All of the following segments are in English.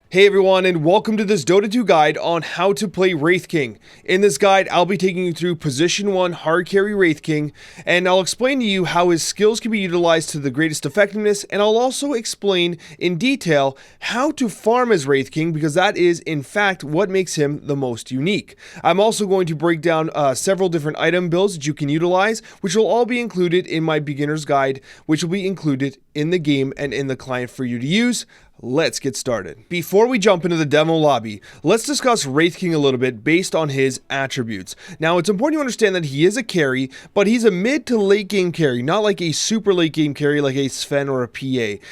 Hey everyone, and welcome to this Dota 2 guide on how to play Wraith King. In this guide, I'll be taking you through Position 1 hard carry Wraith King, and I'll explain to you how his skills can be utilized to the greatest effectiveness, and I'll also explain in detail how to farm as Wraith King, because that is in fact what makes him the most unique. I'm also going to break down several different item builds that you can utilize, which will all be included in my beginner's guide, which will be included in the game and in the client for you to use. Let's get started. Before we jump into the demo lobby, let's discuss Wraith King a little bit based on his attributes. Now, it's important to understand that he is a carry, but he's a mid to late game carry, not like a super late game carry like a Sven or a PA.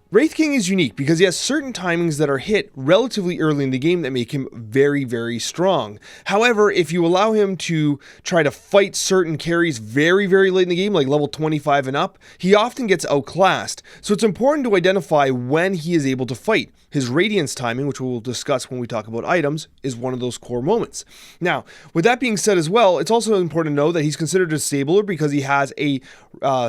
Wraith King is unique because he has certain timings that are hit relatively early in the game that make him very, very strong. However, if you allow him to try to fight certain carries very, very late in the game, like level 25 and up, he often gets outclassed. So it's important to identify when he is able to fight. His Radiance timing, which we'll discuss when we talk about items, is one of those core moments. Now, with that being said as well, it's also important to know that he's considered a stabler because he has a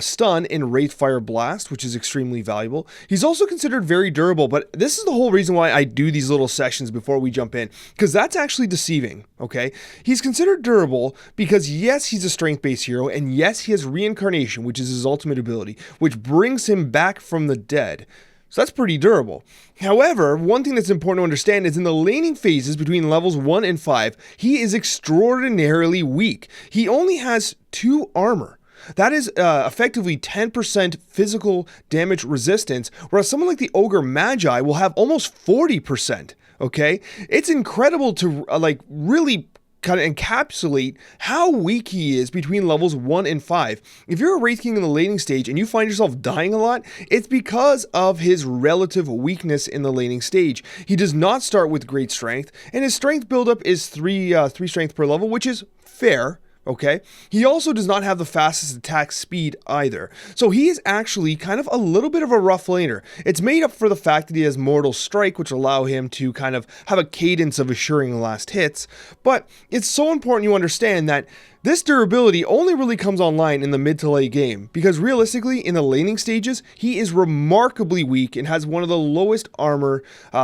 stun in Wraithfire Blast, which is extremely valuable. He's also considered very durable, but this is the whole reason why I do these little sessions before we jump in, because that's actually deceiving, okay? He's considered durable because yes, he's a strength-based hero, and yes, he has Reincarnation, which is his ultimate ability, which brings him back from the dead. So that's pretty durable. However, one thing that's important to understand is in the laning phases between levels 1 and 5, he is extraordinarily weak. He only has 2 armor. That is effectively 10% physical damage resistance, whereas someone like the Ogre Magi will have almost 40%, okay? It's incredible to really kind of encapsulate how weak he is between levels 1 and 5. If you're a Wraith King in the laning stage and you find yourself dying a lot, it's because of his relative weakness in the laning stage. He does not start with great strength, and his strength buildup is 3 strength per level, which is fair. Okay, he also does not have the fastest attack speed either. So he is actually kind of a little bit of a rough laner. It's made up for the fact that he has Mortal Strike, which allow him to kind of have a cadence of assuring the last hits. But it's so important you understand that this durability only really comes online in the mid to late game, because realistically, in the laning stages, he is remarkably weak and has one of the lowest armor,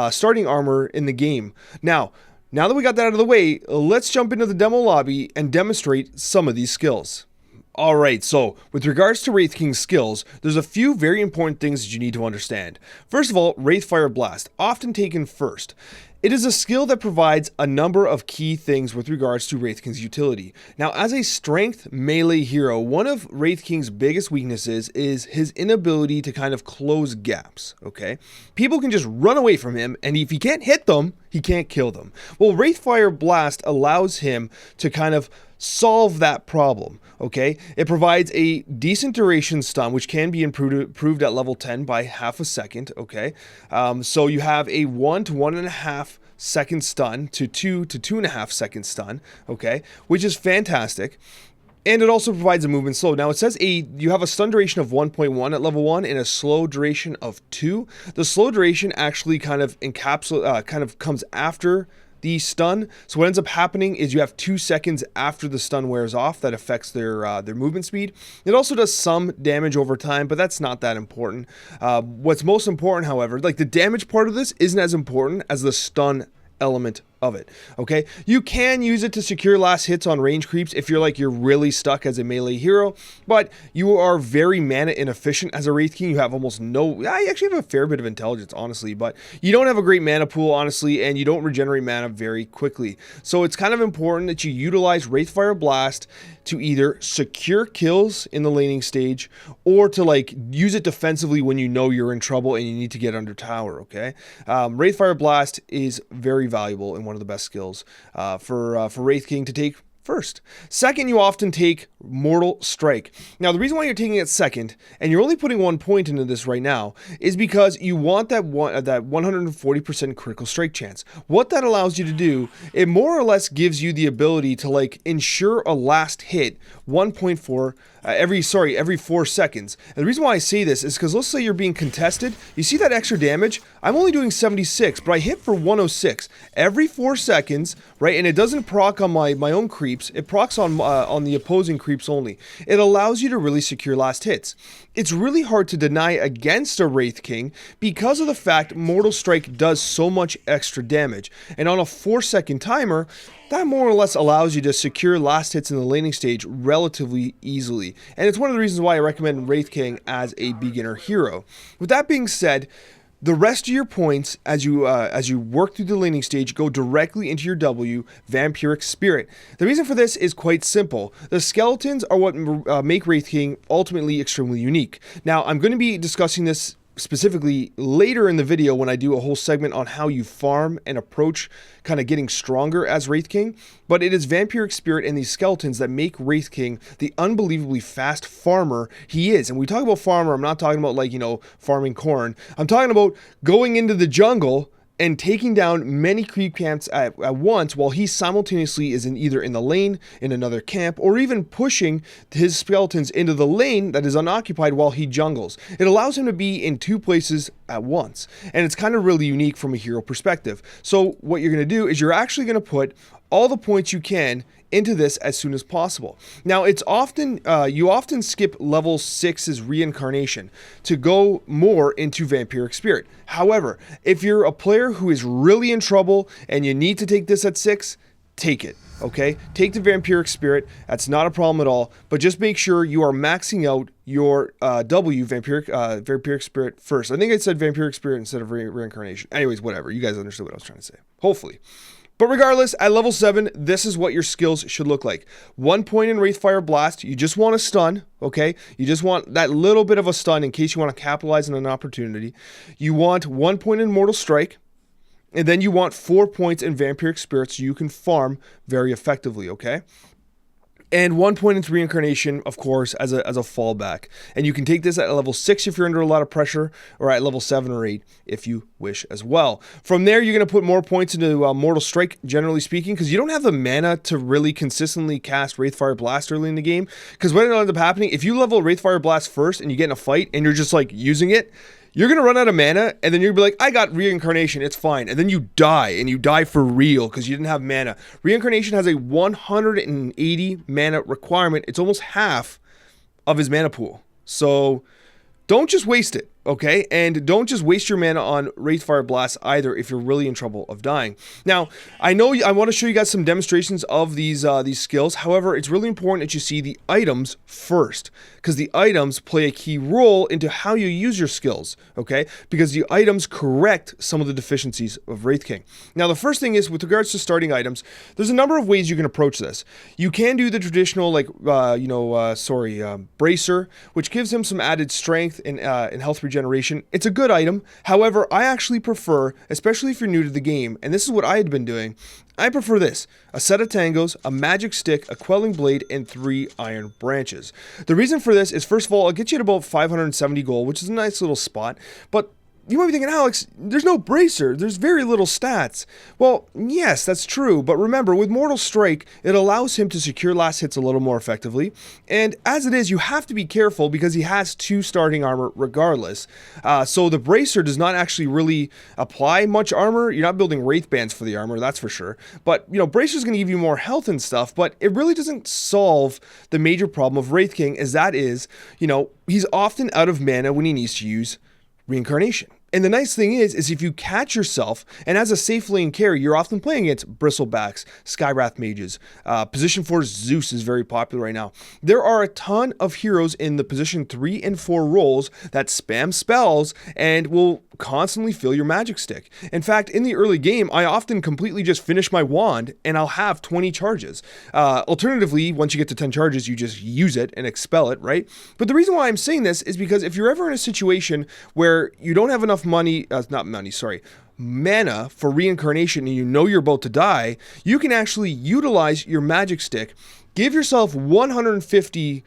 starting armor in the game. Now that we got that out of the way, let's jump into the demo lobby and demonstrate some of these skills. Alright, so with regards to Wraith King's skills, there's a few very important things that you need to understand. First of all, Wraithfire Blast, often taken first. It is a skill that provides a number of key things with regards to Wraith King's utility. Now, as a strength melee hero, one of Wraith King's biggest weaknesses is his inability to kind of close gaps, okay? People can just run away from him, and if he can't hit them, he can't kill them. Well, Wraithfire Blast allows him to kind of solve that problem, okay? It provides a decent duration stun, which can be improved at level 10 by half a second, okay? So you have a 1 to 1.5 second stun to 2 to 2.5 second stun, okay? Which is fantastic. And it also provides a movement slow. Now it says you have a stun duration of 1.1 at level 1 and a slow duration of 2. The slow duration actually kind of comes after the stun. So what ends up happening is you have 2 seconds after the stun wears off that affects their movement speed. It also does some damage over time, but that's not that important. What's most important, however, like the damage part of this isn't as important as the stun element of it, okay? You can use it to secure last hits on range creeps if you're really stuck as a melee hero, but you are very mana inefficient as a Wraith King. You have almost no, you actually have a fair bit of intelligence, honestly, but you don't have a great mana pool, honestly, and you don't regenerate mana very quickly. So it's kind of important that you utilize Wraithfire Blast to either secure kills in the laning stage or to use it defensively when you know you're in trouble and you need to get under tower, okay? Wraithfire Blast is very valuable and one of the best skills for Wraith King to take first. Second, you often take Mortal Strike. Now, the reason why you're taking it second, and you're only putting 1 point into this right now, is because you want that 140% critical strike chance. What that allows you to do, it more or less gives you the ability to ensure a last hit 1.4 every 4 seconds. And the reason why I say this is because let's say you're being contested. You see that extra damage? I'm only doing 76, but I hit for 106 every 4 seconds, right? And it doesn't proc on my own creeps. It procs on the opposing creeps creeps only. It allows you to really secure last hits. It's really hard to deny against a Wraith King because of the fact Mortal Strike does so much extra damage, and on a 4-second timer, that more or less allows you to secure last hits in the laning stage relatively easily, and it's one of the reasons why I recommend Wraith King as a beginner hero. With that being said, the rest of your points as you work through the laning stage go directly into your W, Vampiric Spirit. The reason for this is quite simple. The skeletons are what make Wraith King ultimately extremely unique. Now, I'm going to be discussing this specifically later in the video when I do a whole segment on how you farm and approach kind of getting stronger as Wraith King, but it is Vampiric Spirit and these skeletons that make Wraith King the unbelievably fast farmer he is. And we talk about farmer, I'm not talking about like, you know, farming corn. I'm talking about going into the jungle and taking down many creep camps at once while he simultaneously is either in the lane, in another camp, or even pushing his skeletons into the lane that is unoccupied while he jungles. It allows him to be in 2 places at once, and it's kind of really unique from a hero perspective. So what you're going to do is you're actually going to put all the points you can into this as soon as possible. Now, it's often you often skip level 6's reincarnation to go more into Vampiric Spirit. However, if you're a player who is really in trouble and you need to take this at 6, take it. Okay, take the Vampiric Spirit. That's not a problem at all. But just make sure you are maxing out your Vampiric Spirit first. I think I said Vampiric Spirit instead of reincarnation. Anyways, whatever. You guys understood what I was trying to say. Hopefully. But regardless, at level 7, this is what your skills should look like. 1 point in Wraithfire Blast. You just want a stun, okay? You just want that little bit of a stun in case you want to capitalize on an opportunity. You want 1 point in Mortal Strike. And then you want 4 points in Vampiric Spirit so you can farm very effectively, okay? And 1 point into reincarnation, of course, as a fallback. And you can take this at level 6 if you're under a lot of pressure, or at level 7 or 8 if you wish as well. From there, you're going to put more points into Mortal Strike, generally speaking, because you don't have the mana to really consistently cast Wraithfire Blast early in the game. Because what ends up happening, if you level Wraithfire Blast first and you get in a fight and you're just like using it, you're going to run out of mana, and then you'll be like, I got reincarnation, it's fine. And then you die, and you die for real because you didn't have mana. Reincarnation has a 180 mana requirement. It's almost half of his mana pool. So don't just waste it, okay? And don't just waste your mana on Wraithfire Blast either if you're really in trouble of dying. Now, I know I want to show you guys some demonstrations of these skills. However, it's really important that you see the items first, because the items play a key role into how you use your skills, okay? Because the items correct some of the deficiencies of Wraith King. Now, the first thing is, with regards to starting items, there's a number of ways you can approach this. You can do the traditional, like, Bracer, which gives him some added strength and health regeneration. It's a good item. However, I actually prefer, especially if you're new to the game, and this is what I had been doing, I prefer this: a set of tangos, a magic stick, a quelling blade, and 3 iron branches. The reason for this is, first of all, it gets you at about 570 gold, which is a nice little spot, but you might be thinking, Alex, there's no Bracer, there's very little stats. Well, yes, that's true, but remember, with Mortal Strike, it allows him to secure last hits a little more effectively, and as it is, you have to be careful because he has 2 starting armor regardless. So the Bracer does not actually really apply much armor. You're not building Wraith Bands for the armor, that's for sure. But, you know, Bracer's going to give you more health and stuff, but it really doesn't solve the major problem of Wraith King, as that is, you know, he's often out of mana when he needs to use reincarnation. And the nice thing is if you catch yourself, and as a safe lane carry, you're often playing against Bristlebacks, Skywrath Mages. Position 4 Zeus is very popular right now. There are a ton of heroes in the position 3 and 4 roles that spam spells and will constantly fill your magic stick. In fact, in the early game, I often completely just finish my wand and I'll have 20 charges. Alternatively, once you get to 10 charges, you just use it and expel it, right? But the reason why I'm saying this is because if you're ever in a situation where you don't have enough mana for reincarnation and you know you're about to die, you can actually utilize your magic stick, give yourself 150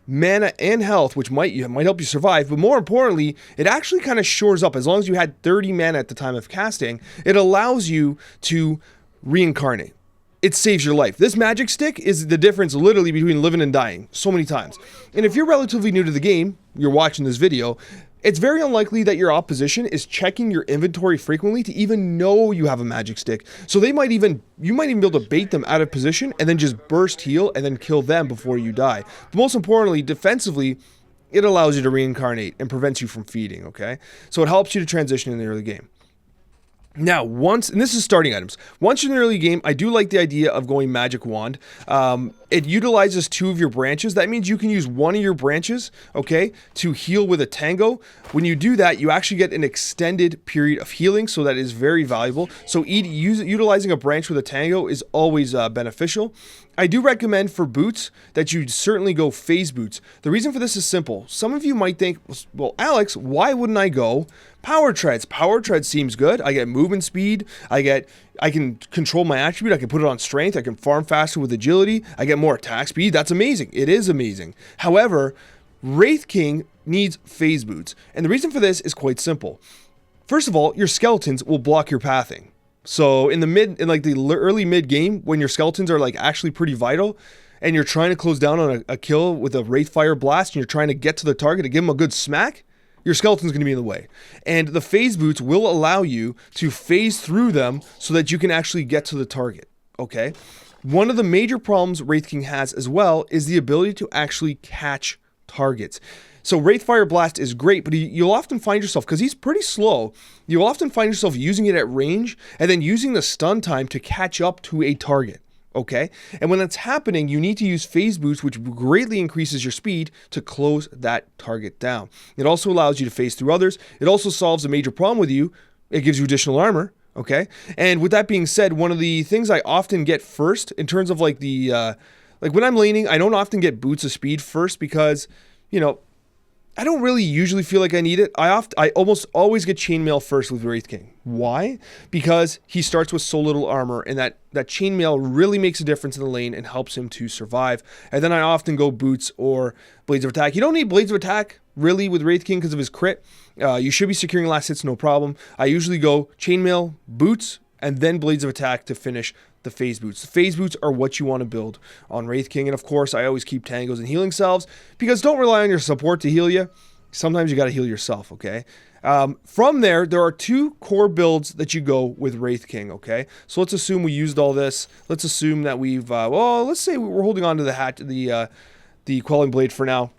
mana and health, which might help you survive, but more importantly, it actually kind of shores up. As long as you had 30 mana at the time of casting, it allows you to reincarnate. It saves your life. This magic stick is the difference literally between living and dying so many times. And if you're relatively new to the game, you're watching this video, It's very unlikely that your opposition is checking your inventory frequently to even know you have a magic stick. So you might even be able to bait them out of position and then just burst heal and then kill them before you die. But most importantly, defensively, it allows you to reincarnate and prevents you from feeding, okay? So it helps you to transition in the early game. Now, and this is starting items. Once you're in the early game, I do like the idea of going Magic Wand. It utilizes 2 of your branches. That means you can use 1 of your branches, okay, to heal with a tango. When you do that, you actually get an extended period of healing, so that is very valuable. So utilizing a branch with a tango is always beneficial. I do recommend for boots that you certainly go phase boots. The reason for this is simple. Some of you might think, well, Alex, why wouldn't I go power treads? Power treads seems good. I get movement speed. I can control my attribute. I can put it on strength. I can farm faster with agility. I get more attack speed. That's amazing. It is amazing. However, Wraith King needs phase boots. And the reason for this is quite simple. First of all, your skeletons will block your pathing. So in the early mid game, when your skeletons are like actually pretty vital, and you're trying to close down on a kill with a Wraith Fire Blast, and you're trying to get to the target to give them a good smack, your skeleton's going to be in the way. And the phase boots will allow you to phase through them so that you can actually get to the target, okay? One of the major problems Wraith King has as well is the ability to actually catch targets. So Wraith Fire Blast is great, but you'll often find yourself, because he's pretty slow, you'll often find yourself using it at range and then using the stun time to catch up to a target, okay? And when that's happening, you need to use phase boots, which greatly increases your speed to close that target down. It also allows you to phase through others. It also solves a major problem with you. It gives you additional armor, okay? And with that being said, one of the things I often get first in terms of like when I'm laning, I don't often get boots of speed first because, you know, I don't really usually feel like I need it. I almost always get chainmail first with Wraith King. Why? Because he starts with so little armor, and that chainmail really makes a difference in the lane and helps him to survive. And then I often go boots or blades of attack. You don't need blades of attack really with Wraith King because of his crit. You should be securing last hits, no problem. I usually go chainmail, boots, and then blades of attack to finish the phase boots. The phase boots are what you want to build on Wraith King. And of course, I always keep tangos and healing salves because don't rely on your support to heal you. Sometimes you got to heal yourself, okay? From there are 2 core builds that you go with Wraith King, okay? So let's assume we used all this. Let's assume that we've, let's say we're holding on to the Quelling Blade for now.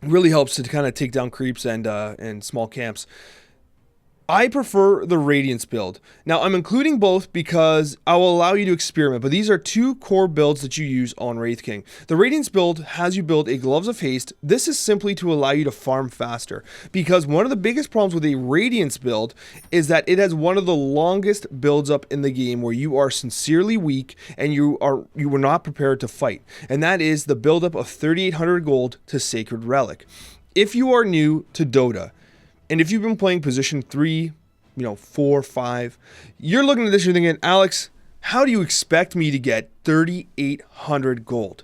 It really helps to kind of take down creeps and small camps. I prefer the Radiance build. Now, I'm including both because I will allow you to experiment, but these are 2 core builds that you use on Wraith King. The Radiance build has you build a Gloves of Haste. This is simply to allow you to farm faster, because one of the biggest problems with a Radiance build is that it has one of the longest builds up in the game where you are sincerely weak and you were not prepared to fight, and that is the buildup of 3,800 gold to Sacred Relic. If you are new to Dota, and if you've been playing position 3, 4, 5, you're looking at this, you're thinking, Alex, how do you expect me to get 3,800 gold?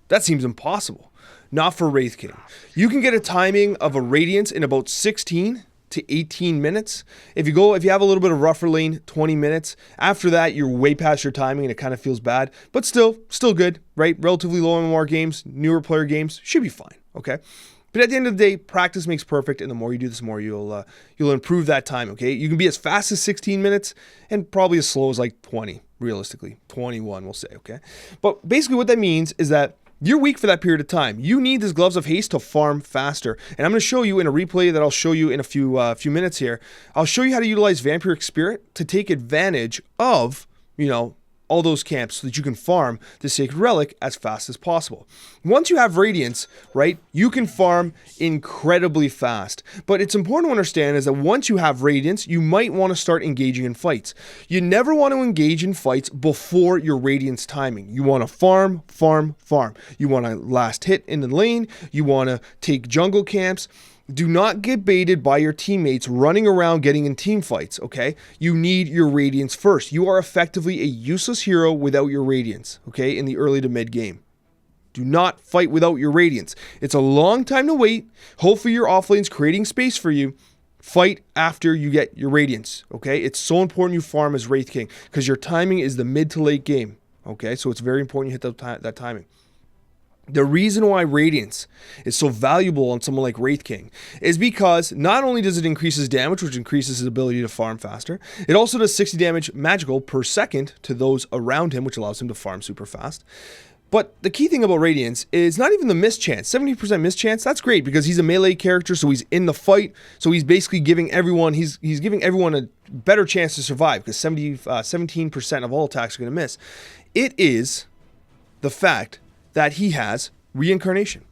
That seems impossible. Not for Wraith King. You can get a timing of a Radiance in about 16 to 18 minutes. If you have a little bit of rougher lane, 20 minutes. After that, you're way past your timing and it kind of feels bad, but still good, right? Relatively low MMR games, newer player games, should be fine, okay? But at the end of the day, practice makes perfect, and the more you do this, the more you'll improve that time, okay? You can be as fast as 16 minutes and probably as slow as like 20, realistically. 21, we'll say, okay? But basically what that means is that you're weak for that period of time. You need this Gloves of Haste to farm faster. And I'm going to show you in a replay that I'll show you in a few minutes here. I'll show you how to utilize Vampiric Spirit to take advantage of, all those camps so that you can farm the Sacred Relic as fast as possible. Once you have Radiance, right, you can farm incredibly fast. But it's important to understand is that once you have Radiance, you might want to start engaging in fights. You never want to engage in fights before your Radiance timing. You want to farm. You want to last hit in the lane. You want to take jungle camps. Do not get baited by your teammates running around getting in team fights, okay? You need your Radiance first. You are effectively a useless hero without your Radiance, okay, in the early to mid game. Do not fight without your Radiance. It's a long time to wait. Hopefully your offlane's creating space for you. Fight after you get your Radiance, okay? It's so important you farm as Wraith King because your timing is the mid to late game, okay? So it's very important you hit that timing. The reason why Radiance is so valuable on someone like Wraith King is because not only does it increase his damage, which increases his ability to farm faster, it also does 60 damage magical per second to those around him, which allows him to farm super fast. But the key thing about Radiance is not even the miss chance. 70% miss chance, that's great because he's a melee character, so he's in the fight. So he's basically giving everyone, he's giving everyone a better chance to survive because 17% of all attacks are going to miss. It is the fact that he has reincarnation.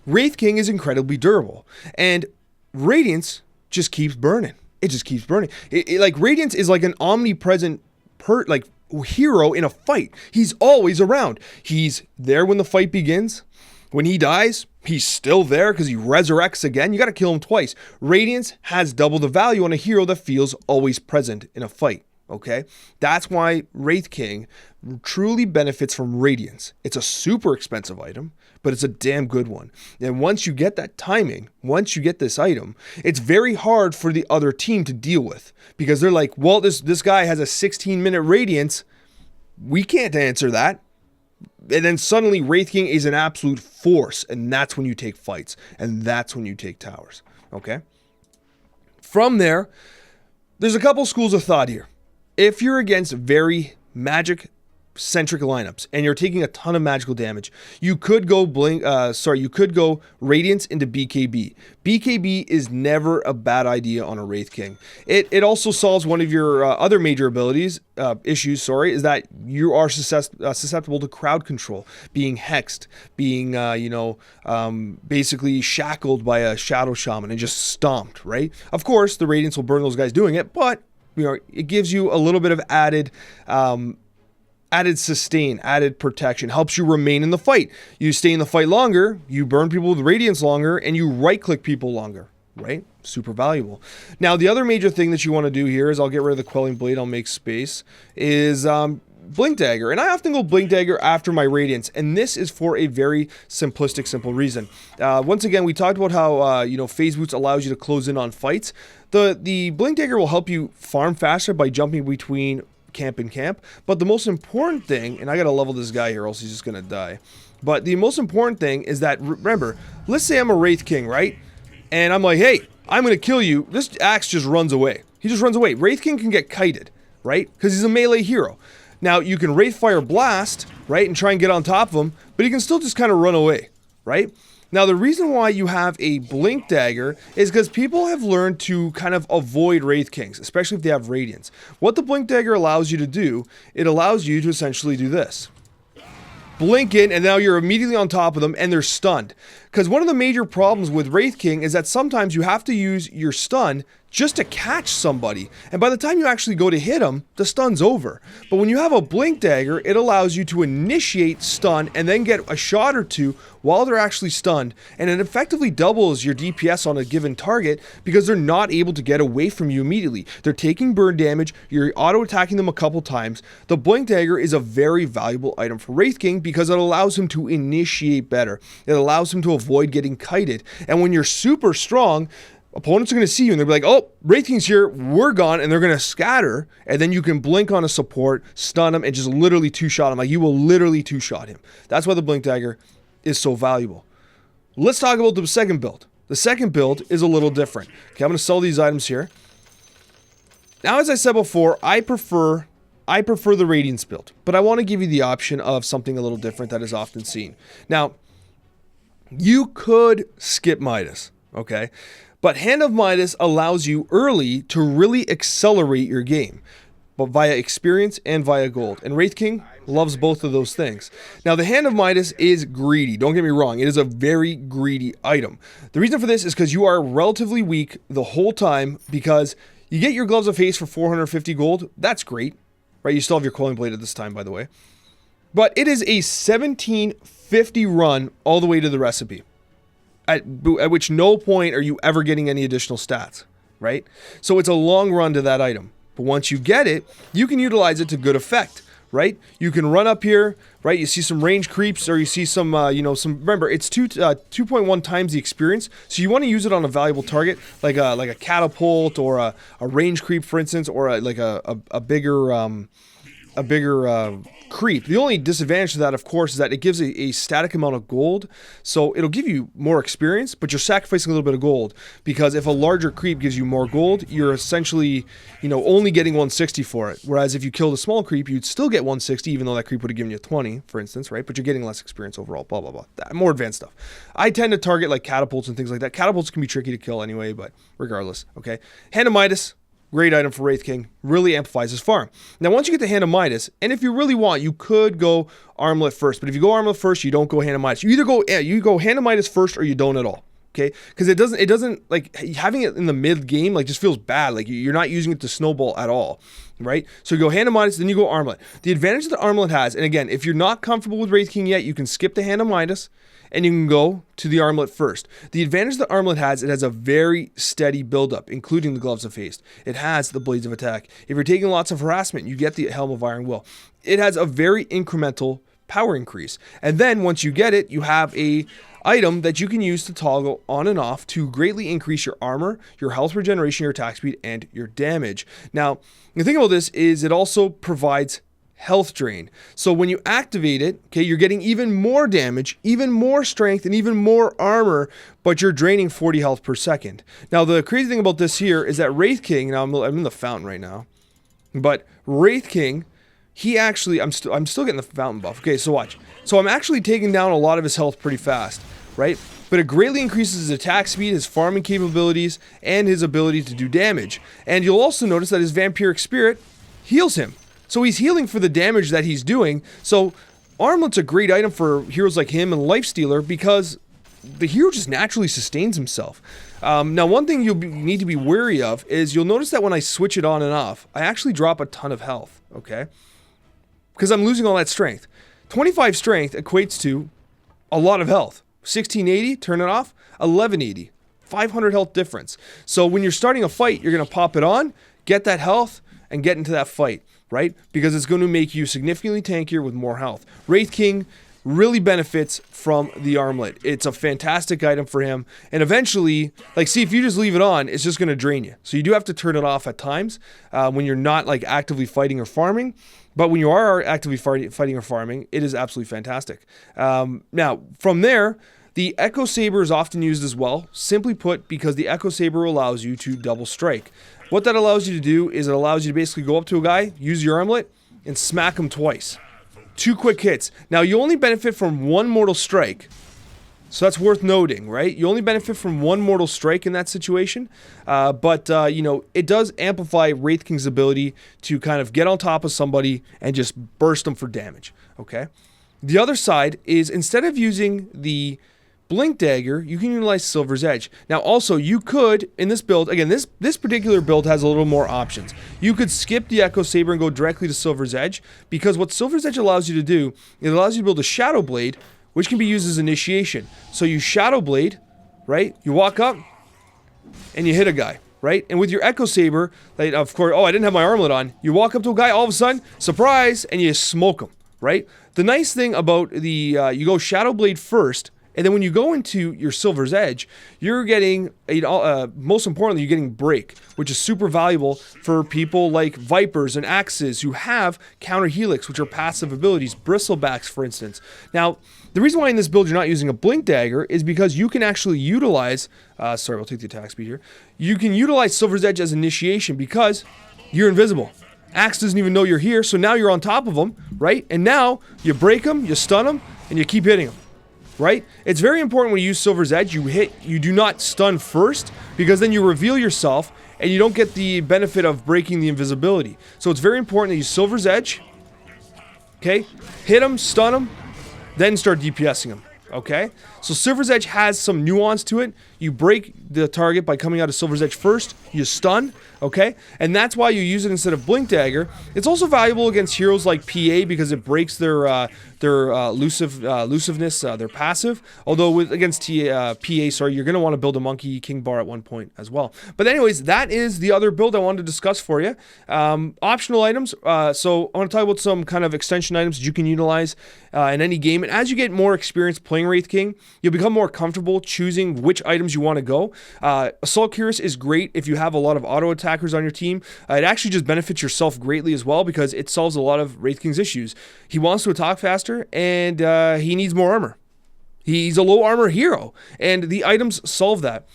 Wraith King is incredibly durable, and Radiance just keeps burning. It just keeps burning. Like Radiance is like an omnipresent hero in a fight. He's always around. He's there when the fight begins. When he dies, he's still there because he resurrects again. You got to kill him twice. Radiance has double the value on a hero that feels always present in a fight. Okay, that's why Wraith King truly benefits from Radiance. It's a super expensive item, but it's a damn good one. And once you get that timing, once you get this item, it's very hard for the other team to deal with because they're like, well, this guy has a 16-minute Radiance. We can't answer that. And then suddenly Wraith King is an absolute force, and that's when you take fights, and that's when you take towers. Okay? From there, there's a couple schools of thought here. If you're against very magic-centric lineups and you're taking a ton of magical damage, you could go Radiance into BKB. BKB is never a bad idea on a Wraith King. It also solves one of your other major issues, is that you are susceptible to crowd control, being hexed, being basically shackled by a shadow shaman and just stomped, right? Of course, the Radiance will burn those guys doing it, but it gives you a little bit of added sustain, added protection, helps you remain in the fight. You stay in the fight longer, you burn people with Radiance longer, and you right-click people longer, right? Super valuable. Now, the other major thing that you want to do here is, I'll get rid of the Quelling Blade, I'll make space, is Blink Dagger. And I often go Blink Dagger after my Radiance, and this is for a very simplistic, simple reason. Once again, we talked about how, Phase Boots allows you to close in on fights. The Blink Dagger will help you farm faster by jumping between camp and camp, but the most important thing, and I gotta level this guy here or else he's just gonna die, but the most important thing is that, remember, let's say I'm a Wraith King, right? And I'm like, hey, I'm gonna kill you. This axe just runs away. He just runs away. Wraith King can get kited, right? Because he's a melee hero. Now, you can Wraith Fire Blast, right, and try and get on top of him, but he can still just kind of run away, right? Now, the reason why you have a Blink Dagger is because people have learned to kind of avoid Wraith Kings, especially if they have Radiance. What the Blink Dagger allows you to do, it allows you to essentially do this. Blink in, and now you're immediately on top of them, and they're stunned. Because one of the major problems with Wraith King is that sometimes you have to use your stun just to catch somebody. And by the time you actually go to hit them, the stun's over. But when you have a Blink Dagger, it allows you to initiate stun and then get a shot or two while they're actually stunned. And it effectively doubles your DPS on a given target because they're not able to get away from you immediately. They're taking burn damage, you're auto-attacking them a couple times. The Blink Dagger is a very valuable item for Wraith King because it allows him to initiate better. It allows him to avoid getting kited. And when you're super strong, opponents are going to see you and they'll be like, oh, Wraith King's here, we're gone, and they're going to scatter, and then you can blink on a support, stun him, and just literally two-shot him. Like, you will literally two-shot him. That's why the Blink Dagger is so valuable. Let's talk about the second build. The second build is a little different. Okay, I'm going to sell these items here. Now, as I said before, I prefer the Radiance build, but I want to give you the option of something a little different that is often seen. Now, you could skip Midas, okay? But Hand of Midas allows you early to really accelerate your game, but via experience and via gold. And Wraith King loves both of those things. Now, the Hand of Midas is greedy. Don't get me wrong. It is a very greedy item. The reason for this is because you are relatively weak the whole time because you get your Gloves of Haste for 450 gold. That's great, right? You still have your Quelling Blade at this time, by the way. But it is a 1750 run all the way to the recipe. At which no point are you ever getting any additional stats, right? So it's a long run to that item. But once you get it, you can utilize it to good effect, right? You can run up here, right? You see some range creeps, or you see some, remember, it's 2.1 times the experience. So you want to use it on a valuable target, like a catapult or a range creep, for instance, or a bigger, creep. The only disadvantage to that, of course, is that it gives a static amount of gold. So it'll give you more experience, but you're sacrificing a little bit of gold, because if a larger creep gives you more gold, you're essentially, only getting 160 for it. Whereas if you killed a small creep, you'd still get 160, even though that creep would have given you 20, for instance, right? But you're getting less experience overall, blah, blah, blah. More advanced stuff. I tend to target like catapults and things like that. Catapults can be tricky to kill anyway, but regardless, okay? Hand of Midas. Great item for Wraith King. Really amplifies his farm. Now, once you get the Hand of Midas, and if you really want, you could go Armlett first. But if you go Armlett first, you don't go Hand of Midas. You either go Hand of Midas first, or you don't at all. Okay? Because it doesn't like having it in the mid game like just feels bad. Like you're not using it to snowball at all, right? So you go Hand of Midas, then you go Armlett. The advantage that Armlett has, and again, if you're not comfortable with Wraith King yet, you can skip the Hand of Midas, and you can go to the Armlett first. The advantage that Armlett has, it has a very steady buildup, including the Gloves of Haste. It has the Blades of Attack. If you're taking lots of harassment, you get the Helm of Iron Will. It has a very incremental power increase. And then once you get it, you have a item that you can use to toggle on and off to greatly increase your armor, your health regeneration, your attack speed, and your damage. Now, the thing about this is it also provides health drain. So when you activate it, okay, you're getting even more damage, even more strength, and even more armor, but you're draining 40 health per second. Now, the crazy thing about this here is that Wraith King, now I'm in the fountain right now, but Wraith King, he actually, I'm still getting the fountain buff. Okay, so watch. So I'm actually taking down a lot of his health pretty fast, right? But it greatly increases his attack speed, his farming capabilities, and his ability to do damage. And you'll also notice that his Vampiric Spirit heals him. So he's healing for the damage that he's doing. So Armlett's a great item for heroes like him and Lifestealer, because the hero just naturally sustains himself. Now, one thing you'll need to be wary of is you'll notice that when I switch it on and off, I actually drop a ton of health, okay? Because I'm losing all that strength. 25 strength equates to a lot of health. 1680, turn it off, 1180. 500 health difference. So when you're starting a fight, you're going to pop it on, get that health, and get into that fight, right? Because it's going to make you significantly tankier with more health. Wraith King really benefits from the Armlett. It's a fantastic item for him. And eventually, like, see, if you just leave it on, it's just going to drain you. So you do have to turn it off at times when you're not, like, actively fighting or farming. But when you are actively fighting or farming, it is absolutely fantastic. Now, from there, the Echo Saber is often used as well, simply put, because the Echo Saber allows you to double strike. What that allows you to do is it allows you to basically go up to a guy, use your Armlett, and smack him twice. 2 quick hits. Now, you only benefit from 1 mortal strike, so that's worth noting, right? You only benefit from 1 mortal strike in that situation, but it does amplify Wraith King's ability to kind of get on top of somebody and just burst them for damage, okay? The other side is, instead of using the Blink Dagger, you can utilize Silver's Edge. Now, also, you could, in this build, again, this particular build has a little more options. You could skip the Echo Saber and go directly to Silver's Edge, because what Silver's Edge allows you to do, it allows you to build a Shadow Blade, which can be used as initiation. So you Shadow Blade, right? You walk up, and you hit a guy, right? And with your Echo Saber, like, of course, oh, I didn't have my Armlett on. You walk up to a guy, all of a sudden, surprise, and you smoke him, right? The nice thing about the, you go Shadow Blade first, and then when you go into your Silver's Edge, you're getting, most importantly, you're getting Break, which is super valuable for people like Vipers and Axes who have Counter Helix, which are passive abilities, Bristlebacks, for instance. Now, the reason why in this build you're not using a Blink Dagger is because you can actually utilize, sorry, we'll take the attack speed here. You can utilize Silver's Edge as initiation because you're invisible. Axe doesn't even know you're here, so now you're on top of them, right? And now you break them, you stun them, and you keep hitting them. Right? It's very important when you use Silver's Edge, you do not stun first, because then you reveal yourself and you don't get the benefit of breaking the invisibility. So it's very important that you use Silver's Edge, okay? Hit him, stun him, then start DPSing him, okay? So Silver's Edge has some nuance to it. You break the target by coming out of Silver's Edge first, you stun, okay? And that's why you use it instead of Blink Dagger. It's also valuable against heroes like PA because it breaks their elusiveness, their passive. Although against PA, sorry, you're going to want to build a Monkey King Bar at one point as well. But anyways, that is the other build I wanted to discuss for you. Optional items. So I want to talk about some kind of extension items that you can utilize in any game. And as you get more experience playing Wraith King, you'll become more comfortable choosing which items items you want to go. Assault Cuirass is great if you have a lot of auto attackers on your team. It actually just benefits yourself greatly as well because it solves a lot of Wraith King's issues. He wants to attack faster, and he needs more armor. He's a low armor hero, and the items solve that.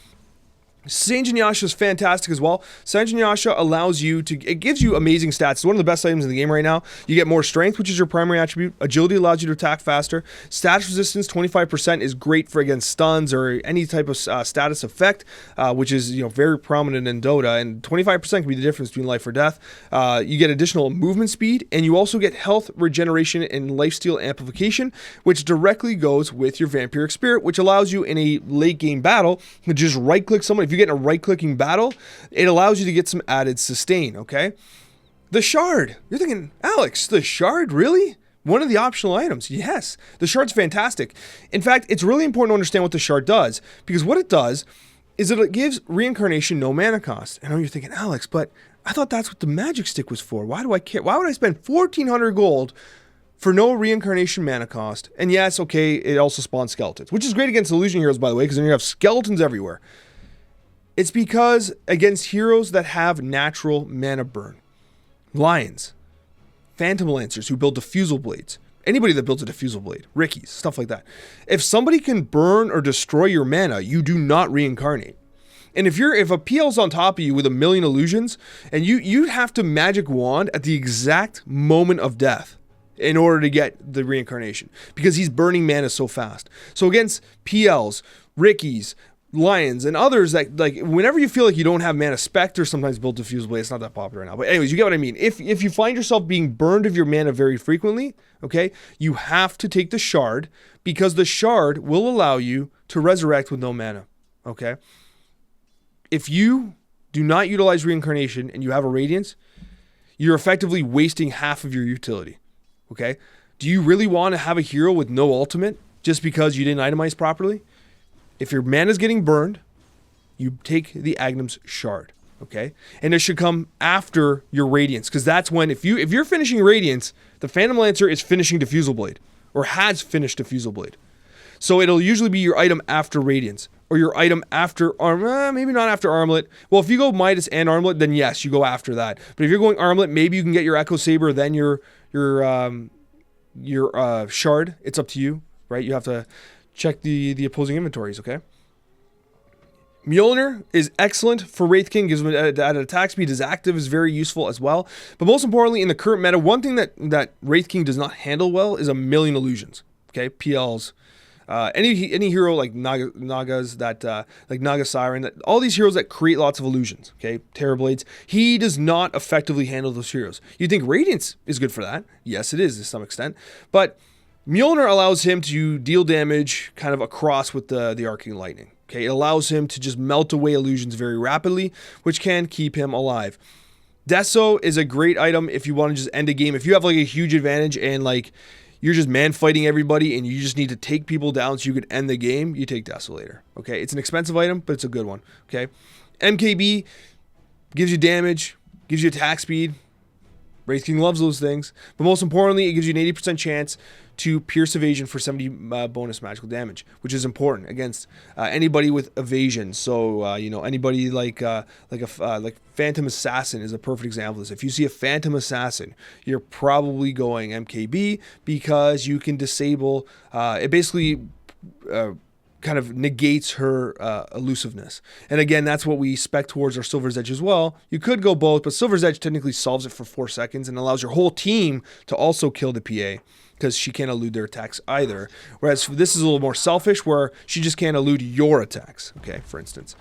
Sanjin Yasha is fantastic as well. Sanjin Yasha allows you to, it gives you amazing stats. It's one of the best items in the game right now. You get more strength, which is your primary attribute. Agility allows you to attack faster. Status resistance, 25% is great for against stuns or any type of status effect, which is very prominent in Dota. And 25% can be the difference between life or death. You get additional movement speed, and you also get health regeneration and lifesteal amplification, which directly goes with your vampiric spirit, which allows you in a late game battle to just right click someone. If you get in a right-clicking battle, it allows you to get some added sustain, okay? The Shard. You're thinking, Alex, the Shard, really? One of the optional items. Yes, the Shard's fantastic. In fact, it's really important to understand what the Shard does, because what it does is that it gives reincarnation no mana cost. I know you're thinking, Alex, but I thought that's what the magic stick was for. Why do I care? Why would I spend 1,400 gold for no reincarnation mana cost? And yes, okay, it also spawns skeletons, which is great against illusion heroes, by the way, because then you have skeletons everywhere. It's because against heroes that have natural mana burn, Lions, Phantom Lancers who build diffusal blades, anybody that builds a diffusal blade, Rickies, stuff like that. If somebody can burn or destroy your mana, you do not reincarnate. And if a PL's on top of you with a million illusions, and you have to magic wand at the exact moment of death in order to get the reincarnation, because he's burning mana so fast. So against PLs, Rickies, Lions, and others that, like, whenever you feel like you don't have mana, Spectre sometimes build diffusal blade. It's not that popular right now, but anyways, you get what I mean. If you find yourself being burned of your mana very frequently, okay, you have to take the Shard, because the Shard will allow you to resurrect with no mana, okay? If you do not utilize reincarnation and you have a Radiance, you're effectively wasting half of your utility, okay? Do you really want to have a hero with no ultimate just because you didn't itemize properly? If your mana's getting burned, you take the Agnum's Shard, okay? And it should come after your Radiance, because that's when, if you're finishing Radiance, the Phantom Lancer is finishing Diffusal Blade, or has finished Diffusal Blade. So it'll usually be your item after Radiance, or your item after maybe not after Armlett. Well, if you go Midas and Armlett, then yes, you go after that. But if you're going Armlett, maybe you can get your Echo Saber, then your Shard. It's up to you, right? You have to check the opposing inventories, okay? Mjolnir is excellent for Wraith King, gives him added attack speed. His active is very useful as well. But most importantly, in the current meta, one thing that Wraith King does not handle well is a million illusions, okay? PLs. Any hero like Nagas, like Naga Siren, all these heroes that create lots of illusions, okay? Terrorblades, he does not effectively handle those heroes. You think Radiance is good for that? Yes, it is to some extent. But Mjolnir allows him to deal damage kind of across with the Arcane Lightning. Okay, it allows him to just melt away illusions very rapidly, which can keep him alive. Deso is a great item if you want to just end a game. If you have like a huge advantage and like you're just man fighting everybody and you just need to take people down so you can end the game, you take Desolator. Okay, it's an expensive item, but it's a good one. Okay, MKB gives you damage, gives you attack speed. Wraith King loves those things, but most importantly, it gives you an 80% chance to pierce evasion for 70 bonus magical damage, which is important against anybody with evasion. So anybody like Phantom Assassin is a perfect example of this. If you see a Phantom Assassin, you're probably going MKB because you can disable it. Basically kind of negates her elusiveness. And again, that's what we spec towards our Silver's Edge as well. You could go both, but Silver's Edge technically solves it for 4 seconds and allows your whole team to also kill the PA, because she can't elude their attacks either. Whereas this is a little more selfish, where she just can't elude your attacks, okay, for instance.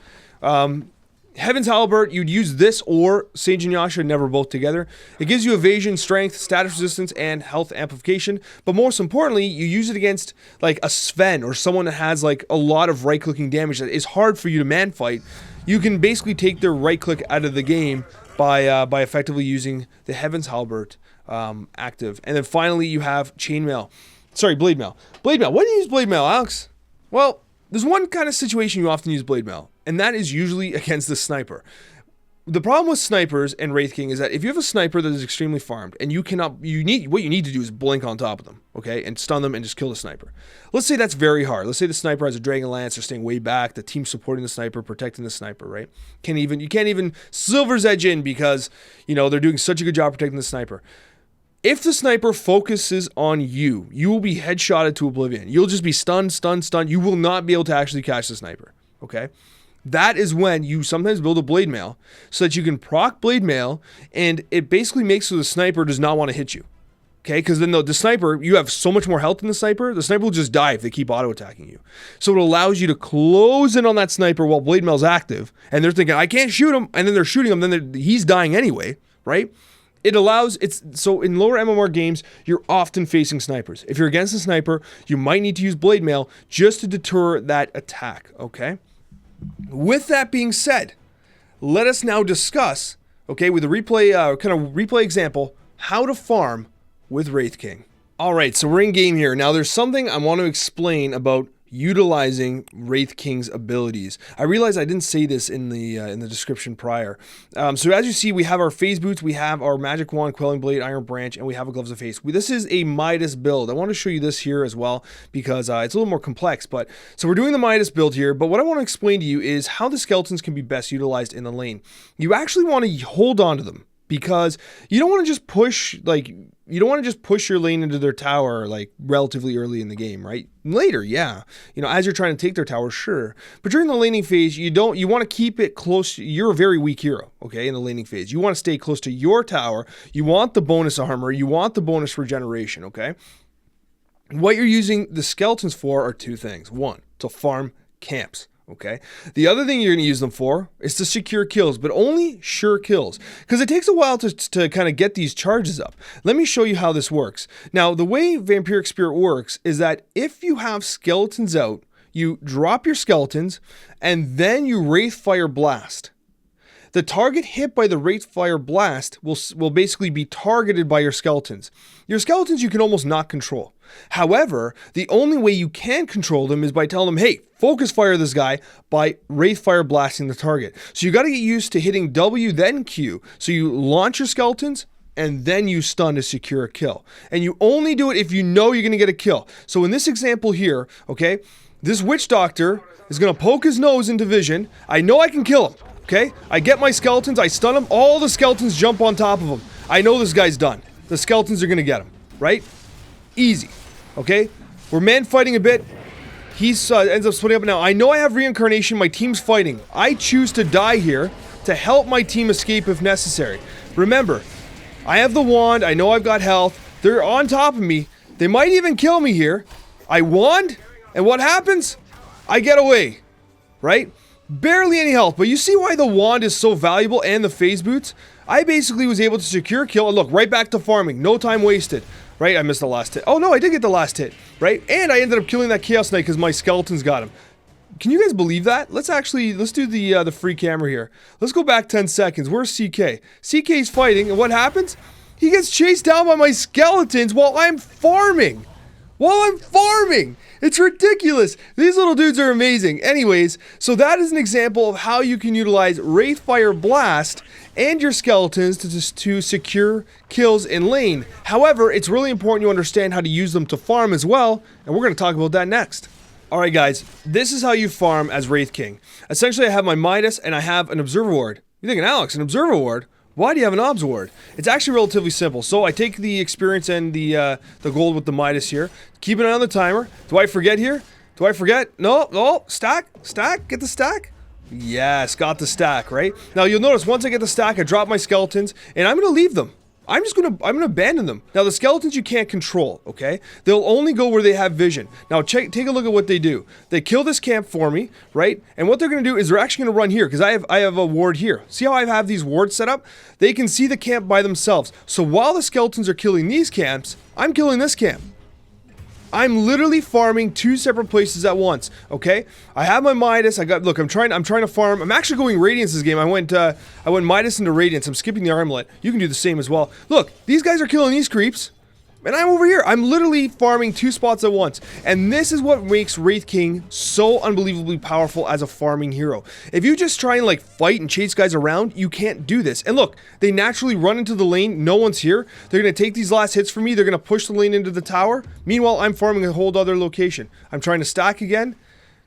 Heaven's Halberd, you'd use this or Sage and Yasha, never both together. It gives you evasion, strength, status resistance, and health amplification. But most importantly, you use it against like a Sven or someone that has like a lot of right-clicking damage that is hard for you to man fight. You can basically take their right-click out of the game by effectively using the Heaven's Halberd active. And then finally, you have Chainmail. Sorry, Blade Mail. Blade Mail. When do you use Blade Mail, Alex? Well, there's one kind of situation you often use Blade Mail, and that is usually against the sniper. The problem with snipers and Wraith King is that if you have a sniper that is extremely farmed and what you need to do is blink on top of them, okay, and stun them and just kill the sniper. Let's say that's very hard. Let's say the sniper has a Dragon Lance, they're staying way back, the team's supporting the sniper, protecting the sniper, right? You can't even Silver's Edge in because, you know, they're doing such a good job protecting the sniper. If the sniper focuses on you, you will be headshotted to oblivion. You'll just be stunned. You will not be able to actually catch the sniper, okay? That is when you sometimes build a blade mail so that you can proc blade mail, and it basically makes so the sniper does not want to hit you, okay? Because then the sniper, you have so much more health than the sniper will just die if they keep auto-attacking you. So it allows you to close in on that sniper while blade mail's active, and they're thinking, I can't shoot him, and then they're shooting him, then he's dying anyway, right? So in lower MMR games, you're often facing snipers. If you're against a sniper, you might need to use blade mail just to deter that attack, okay? With that being said, let us now discuss, okay, with a replay example, how to farm with Wraith King. All right, so we're in game here. Now there's something I want to explain about utilizing Wraith King's abilities. I realize I didn't say this in the description prior. So as you see, we have our phase boots, we have our magic wand, quelling blade, iron branch, and we have a gloves of face. This is a Midas build. I want to show you this here as well because it's a little more complex. But so we're doing the Midas build here. But what I want to explain to you is how the skeletons can be best utilized in the lane. You actually want to hold on to them, because you don't want to just push your lane into their tower like relatively early in the game, right? Later, yeah. You know, as you're trying to take their tower, sure. But during the laning phase, you want to keep it close. You're a very weak hero, okay, in the laning phase. You want to stay close to your tower. You want the bonus armor. You want the bonus regeneration, okay? What you're using the skeletons for are two things. One, to farm camps. Okay. The other thing you're going to use them for is to secure kills, but only sure kills, because it takes a while to kind of get these charges up. Let me show you how this works. Now, the way Vampiric Spirit works is that if you have skeletons out, you drop your skeletons and then you Wraith Fire Blast. The target hit by the Wraith Fire Blast will basically be targeted by your skeletons. Your skeletons you can almost not control. However, the only way you can control them is by telling them, hey, focus fire this guy by Wraith Fire Blasting the target. So you got to get used to hitting W then Q. So you launch your skeletons and then you stun to secure a kill. And you only do it if you know you're going to get a kill. So in this example here, okay, this Witch Doctor is going to poke his nose into vision. I know I can kill him. Okay, I get my skeletons, I stun him, all the skeletons jump on top of him. I know this guy's done. The skeletons are going to get him, right? Easy, okay? We're man fighting a bit. He ends up splitting up. Now, I know I have reincarnation, my team's fighting. I choose to die here to help my team escape if necessary. Remember, I have the wand, I know I've got health. They're on top of me. They might even kill me here. I wand, and what happens? I get away, right? Barely any health, but you see why the wand is so valuable and the phase boots? I basically was able to secure a kill and look, right back to farming. No time wasted, right? I missed the last hit. Oh no, I did get the last hit, right? And I ended up killing that Chaos Knight because my skeletons got him. Can you guys believe that? Let's do the free camera here. Let's go back 10 seconds. Where's CK? CK's fighting, and what happens? He gets chased down by my skeletons while I'm farming. It's ridiculous. These little dudes are amazing. Anyways, so that is an example of how you can utilize Wraith Fire Blast and your skeletons to secure kills in lane. However, it's really important you understand how to use them to farm as well, and we're going to talk about that next. Alright guys, this is how you farm as Wraith King. Essentially, I have my Midas and I have an Observer Ward. You're thinking, Alex, an Observer Ward? Why do you have an Obs Ward? It's actually relatively simple. So I take the experience and the gold with the Midas here. Keep an eye on the timer. Do I forget here? Do I forget? No, stack, get the stack. Yes, got the stack, right? Now you'll notice once I get the stack, I drop my skeletons and I'm gonna leave them. I'm gonna abandon them. Now the skeletons you can't control, okay? They'll only go where they have vision. Now take a look at what they do. They kill this camp for me, right? And what they're gonna do is they're actually gonna run here because I have a ward here. See how I have these wards set up? They can see the camp by themselves. So while the skeletons are killing these camps, I'm killing this camp. I'm literally farming two separate places at once, okay? I have my Midas. Look, I'm trying to farm. I'm actually going Radiance this game. I went Midas into Radiance. I'm skipping the Armlett. You can do the same as well. Look, these guys are killing these creeps. And I'm over here. I'm literally farming 2 spots at once. And this is what makes Wraith King so unbelievably powerful as a farming hero. If you just try and like fight and chase guys around, you can't do this. And look, they naturally run into the lane. No one's here. They're going to take these last hits from me. They're going to push the lane into the tower. Meanwhile, I'm farming a whole other location. I'm trying to stack again.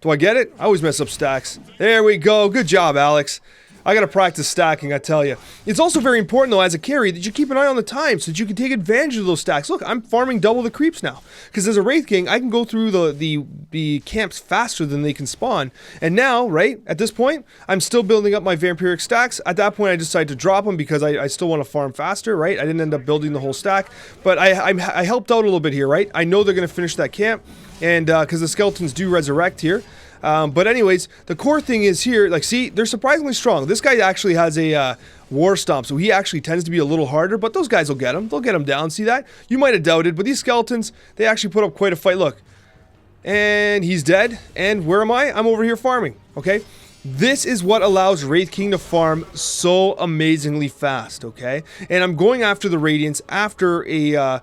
Do I get it? I always mess up stacks. There we go. Good job, Alex. I gotta practice stacking, I tell you. It's also very important, though, as a carry, that you keep an eye on the time so that you can take advantage of those stacks. Look, I'm farming double the creeps now. Because as a Wraith King, I can go through the camps faster than they can spawn. And now, right, at this point, I'm still building up my vampiric stacks. At that point, I decided to drop them because I still want to farm faster, right? I didn't end up building the whole stack. But I helped out a little bit here, right? I know they're going to finish that camp. And because the skeletons do resurrect here. But anyways, the core thing is here, like, see, they're surprisingly strong. This guy actually has a war stomp, so he actually tends to be a little harder, but those guys will get him. They'll get him down, see that? You might have doubted, but these skeletons, they actually put up quite a fight. Look, and he's dead, and where am I? I'm over here farming, okay? This is what allows Wraith King to farm so amazingly fast, okay? And I'm going after the Radiance after a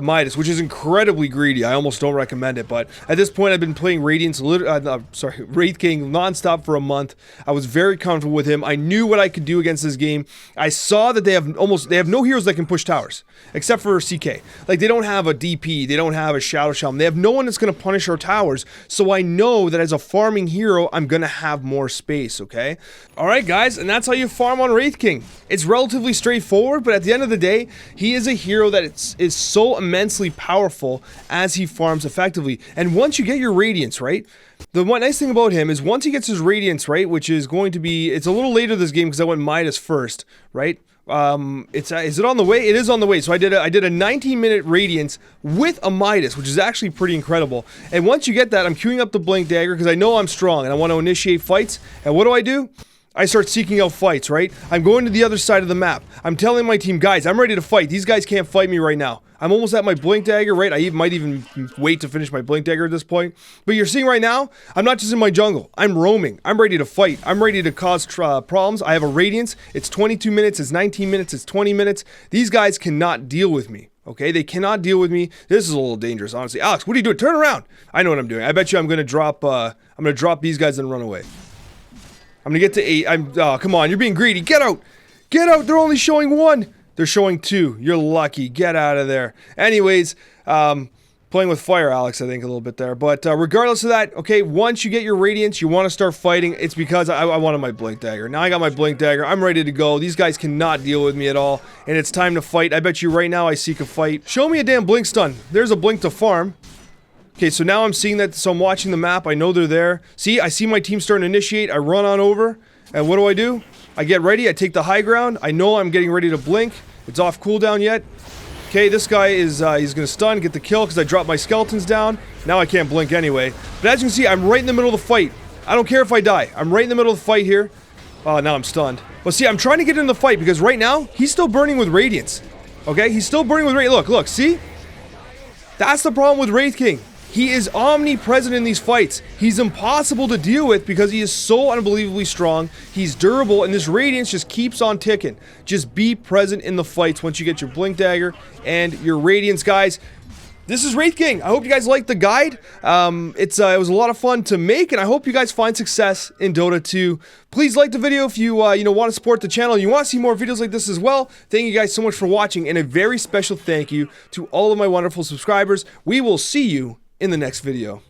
Midas, which is incredibly greedy. I almost don't recommend it, but at this point I've been playing Radiance, Wraith King nonstop for a month. I was very comfortable with him. I knew what I could do against this game. I saw that they have no heroes that can push towers, except for CK. Like, they don't have a DP, they don't have a Shadow Shaman, they have no one that's going to punish our towers, so I know that as a farming hero, I'm going to have more space, okay? Alright guys, and that's how you farm on Wraith King. It's relatively straightforward, but at the end of the day, he is a hero that is so immensely powerful as he farms effectively. And once you get your Radiance, right? The one nice thing about him is once he gets his Radiance, right, which is going to be, it's a little later this game because I went Midas first, right? Is it on the way? It is on the way. So I did a 19-minute Radiance with a Midas, which is actually pretty incredible. And once you get that, I'm queuing up the Blink Dagger because I know I'm strong and I want to initiate fights. And what do? I start seeking out fights, right? I'm going to the other side of the map. I'm telling my team, guys, I'm ready to fight. These guys can't fight me right now. I'm almost at my Blink Dagger, right? I might even wait to finish my Blink Dagger at this point. But you're seeing right now, I'm not just in my jungle. I'm roaming. I'm ready to fight. I'm ready to cause problems. I have a Radiance. It's 22 minutes. It's 19 minutes. It's 20 minutes. These guys cannot deal with me. Okay, they cannot deal with me. This is a little dangerous, honestly. Alex, what are you doing? Turn around. I know what I'm doing. I bet you I'm gonna drop these guys and run away. I'm gonna get to 8. Oh, come on, you're being greedy. Get out! Get out! They're only showing 1. They're showing 2. You're lucky. Get out of there. Anyways, playing with fire, Alex, I think, a little bit there. But regardless of that, okay, once you get your Radiance, you want to start fighting. It's because I wanted my Blink Dagger. Now I got my Blink Dagger. I'm ready to go. These guys cannot deal with me at all. And it's time to fight. I bet you right now I seek a fight. Show me a damn Blink Stun. There's a Blink to farm. Okay, so now I'm seeing that, so I'm watching the map. I know they're there. See, I see my team starting to initiate. I run on over. And what do? I get ready. I take the high ground. I know I'm getting ready to blink. It's off cooldown yet. Okay, this guy is, he's going to stun, get the kill because I dropped my skeletons down. Now I can't blink anyway. But as you can see, I'm right in the middle of the fight. I don't care if I die. I'm right in the middle of the fight here. Oh, now I'm stunned. But see, I'm trying to get in the fight because right now, he's still burning with Radiance. Okay, he's still burning with Radiance. Look, see? That's the problem with Wraith King. He is omnipresent in these fights. He's impossible to deal with because he is so unbelievably strong. He's durable, and this Radiance just keeps on ticking. Just be present in the fights once you get your Blink Dagger and your Radiance, guys. This is Wraith King. I hope you guys liked the guide. It was a lot of fun to make, and I hope you guys find success in Dota 2. Please like the video if you want to support the channel. You want to see more videos like this as well. Thank you guys so much for watching, and a very special thank you to all of my wonderful subscribers. We will see you in the next video.